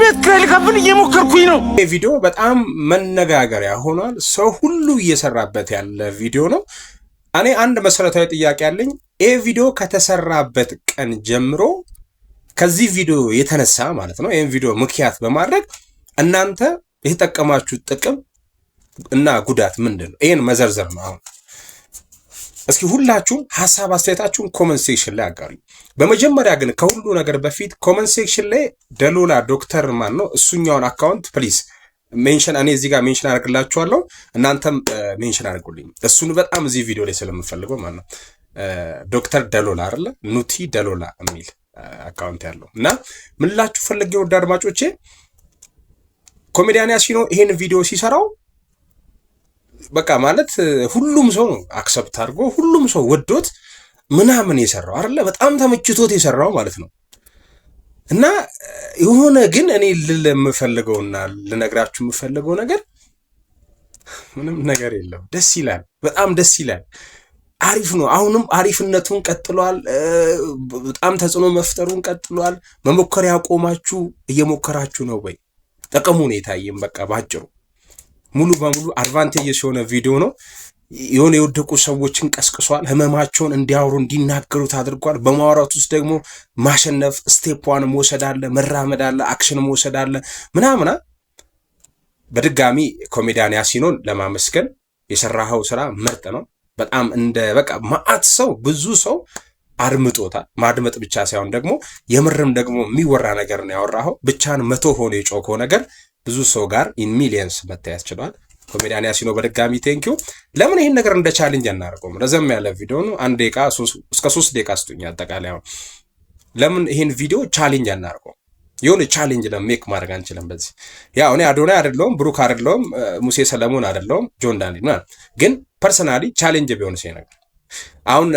ቤት ኪራይ ልከፍል እየሞከርኩኝ ነው። ይህ ቪዲዮ በጣም መነጋገሪያ ሆኗል። ሰው ሁሉ እየሰራበት ያለ ቪዲዮ ነው። እኔ አንድ መሰረታዊ ጥያቄ አለኝ። ይህ ቪዲዮ ከተሰራበት ቀን ጀምሮ ከዚህ ቪዲዮ የተነሳ ማለት ነው ይህን ቪዲዮ ምክንያት በማድረግ እናንተ የተጠቀማችሁት ጥቅም እና ጉዳት ምንድን ነው? ይህን መዘርዘር ነው አሁን። እስኪ ሁላችሁም ሐሳብ አስተያየታችሁን ኮመንት ሴክሽን ላይ አጋሩኝ። በመጀመሪያ ግን ከሁሉ ነገር በፊት ኮመንት ሴክሽን ላይ ደሎላ ዶክተር ማን ነው እሱኛውን አካውንት ፕሊዝ ሜንሽን፣ እኔ እዚህ ጋር ሜንሽን አድርግላችኋለሁ፣ እናንተም ሜንሽን አድርጉልኝ። እሱን በጣም እዚህ ቪዲዮ ላይ ስለምፈልገው ማለት ነው። ዶክተር ደሎላ አይደለ ኑቲ ደሎላ የሚል አካውንት ያለው እና ምን ላችሁ ፈልጌ ወደ አድማጮቼ ኮሜዲያን ያሲኖ ይሄን ቪዲዮ ሲሰራው በቃ ማለት ሁሉም ሰው ነው አክሰፕት አድርጎ ሁሉም ሰው ወዶት ምናምን የሰራው አይደለ በጣም ተመችቶት የሰራው ማለት ነው። እና የሆነ ግን እኔ ልምፈልገውና ልነግራችሁ የምፈልገው ነገር ምንም ነገር የለም። ደስ ይላል፣ በጣም ደስ ይላል፣ አሪፍ ነው። አሁንም አሪፍነቱን ቀጥሏል። በጣም ተጽዕኖ መፍጠሩን ቀጥሏል። መሞከር ያቆማችሁ እየሞከራችሁ ነው ወይ? ጥቅሙ ነው የታየም። በቃ ባጭሩ ሙሉ በሙሉ አድቫንቴጅ የሆነ ቪዲዮ ነው። የሆነ የወደቁ ሰዎችን ቀስቅሷል። ህመማቸውን እንዲያወሩ እንዲናገሩት አድርጓል። በማውራት ውስጥ ደግሞ ማሸነፍ ስቴፕዋን መውሰድ አለ፣ መራመድ አለ፣ አክሽን መውሰድ አለ ምናምና። በድጋሚ ኮሜዲያን ያሲኖን ለማመስገን የሰራኸው ስራ ምርጥ ነው። በጣም እንደ በቃ ማአት ሰው ብዙ ሰው አድምጦታል። ማድመጥ ብቻ ሳይሆን ደግሞ የምርም ደግሞ የሚወራ ነገር ነው ያወራኸው። ብቻን 100 ሆኖ የጮከው ነገር ብዙ ሰው ጋር ኢን ሚሊየንስ መታየት ችሏል። ኮሜዲያን ያሲኖ በድጋሚ ቴንኪው። ለምን ይሄን ነገር እንደ ቻሌንጅ አናደርገውም? ረዘም ያለ ቪዲዮ ነው። 1 ደቂቃ እስከ 3 ደቂቃ ስጡኝ አጠቃላይ። አሁን ለምን ይሄን ቪዲዮ ቻሌንጅ አናደርገውም? የሆነ ቻሌንጅ ለሜክ ማድረግ አንችልም። በዚህ ያው እኔ አዶናይ አይደለሁም፣ ብሩክ አይደለሁም፣ ሙሴ ሰለሞን አይደለሁም፣ ጆን ዳንኤል ማለት ግን ፐርሰናሊ ቻሌንጅ ቢሆን ሲይ ነገር አሁን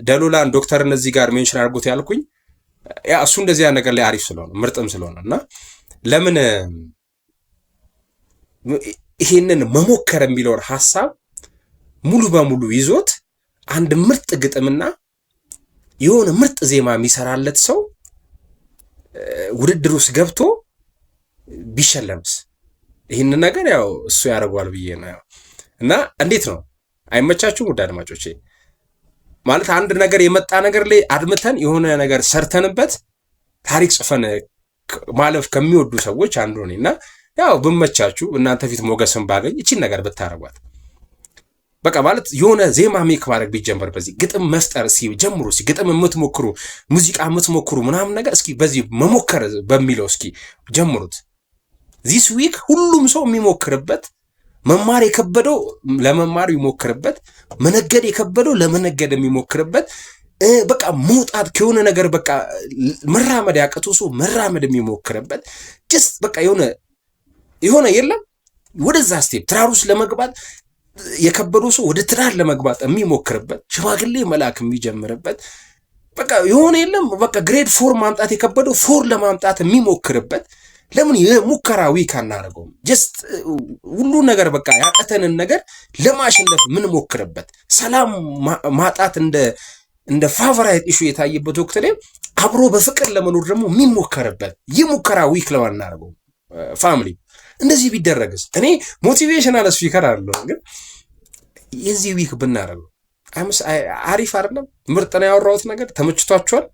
ደሎላን ዶክተርን እዚህ ጋር ሜንሽን አድርጉት ያልኩኝ ያ እሱ እንደዚህ ያ ነገር ላይ አሪፍ ስለሆነ ምርጥም ስለሆነ እና ለምን ይሄንን መሞከር የሚለውን ሐሳብ ሙሉ በሙሉ ይዞት አንድ ምርጥ ግጥምና የሆነ ምርጥ ዜማ የሚሰራለት ሰው ውድድር ውስጥ ገብቶ ቢሸለምስ? ይህን ነገር ያው እሱ ያደርገዋል ብዬ ነው። እና እንዴት ነው አይመቻችሁም? ውድ አድማጮቼ ማለት አንድ ነገር የመጣ ነገር ላይ አድምተን የሆነ ነገር ሰርተንበት ታሪክ ጽፈን ማለፍ ከሚወዱ ሰዎች አንዱ ነኝ እና ያው ብመቻችሁ እናንተ ፊት ሞገስን ባገኝ እቺን ነገር ብታረጓት በቃ ማለት የሆነ ዜማ ሜክ ማድረግ ቢጀመር በዚህ ግጥም መፍጠር ሲጀምሩ ግጥም የምትሞክሩ ሙዚቃ የምትሞክሩ ምናምን ነገር እስኪ በዚህ መሞከር በሚለው እስኪ ጀምሩት። ዚስ ዊክ ሁሉም ሰው የሚሞክርበት መማር የከበደው ለመማር የሚሞክርበት መነገድ የከበደው ለመነገድ የሚሞክርበት በቃ መውጣት ከሆነ ነገር በቃ መራመድ ያቀተው ሰው መራመድ የሚሞክርበት ጀስት በቃ የሆነ የለም ወደዛ ስቴፕ ትዳር ውስጥ ለመግባት የከበደው ሰው ወደ ትዳር ለመግባት የሚሞክርበት ሽማግሌ መላክ የሚጀምርበት በቃ የሆነ የለም በቃ ግሬድ 4 ማምጣት የከበደው 4 ለማምጣት የሚሞክርበት ለምን የሙከራ ዊክ አናደርገውም? ጀስት ሁሉ ነገር በቃ ያቀተንን ነገር ለማሸነፍ ምን ሞክርበት ሰላም ማጣት እንደ ፋቨራይት ኢሹ የታየበት ወቅት ላይ አብሮ በፍቅር ለመኖር ደግሞ የሚሞከርበት የሙከራ ዊክ ለማናደርገው ፋሚሊ እንደዚህ ቢደረግስ? እኔ ሞቲቬሽናል ስፒከር አይደለሁም፣ ግን የዚህ ዊክ ብናደርገው አሪፍ አይደለም? ምርጥ ነው ያወራሁት ነገር ተመችቷችኋል?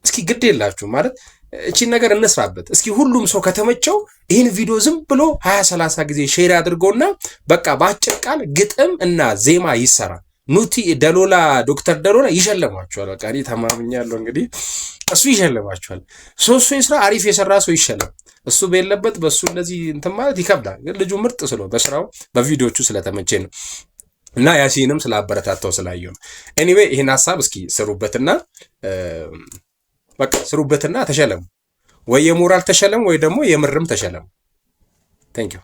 እስኪ ግድ የላችሁ ማለት እቺን ነገር እንስራበት። እስኪ ሁሉም ሰው ከተመቸው ይህን ቪዲዮ ዝም ብሎ 20-30 ጊዜ ሼር አድርገውና በቃ በአጭር ቃል ግጥም እና ዜማ ይሰራ። ኑቲ ደሎላ ዶክተር ደሎላ ይሸለማችኋል። በቃ እኔ ተማምኛለሁ። እንግዲህ እሱ ይሸለማችኋል። እሱ የስራ አሪፍ የሰራ ሰው ይሸለም። እሱ በሌለበት በሱ እንደዚህ እንትን ማለት ይከብዳል። ግን ልጁ ምርጥ ስለሆነ በስራው በቪዲዮቹ ስለተመቸኝ ነው እና ያሲንም ስላበረታታው ስላየው ነው። ኤኒዌይ ይሄን ሐሳብ እስኪ ስሩበትና በቃ ስሩበትና ተሸለሙ። ወይ የሞራል ተሸለሙ ወይ ደግሞ የምርም ተሸለሙ። ቴንክ ዩ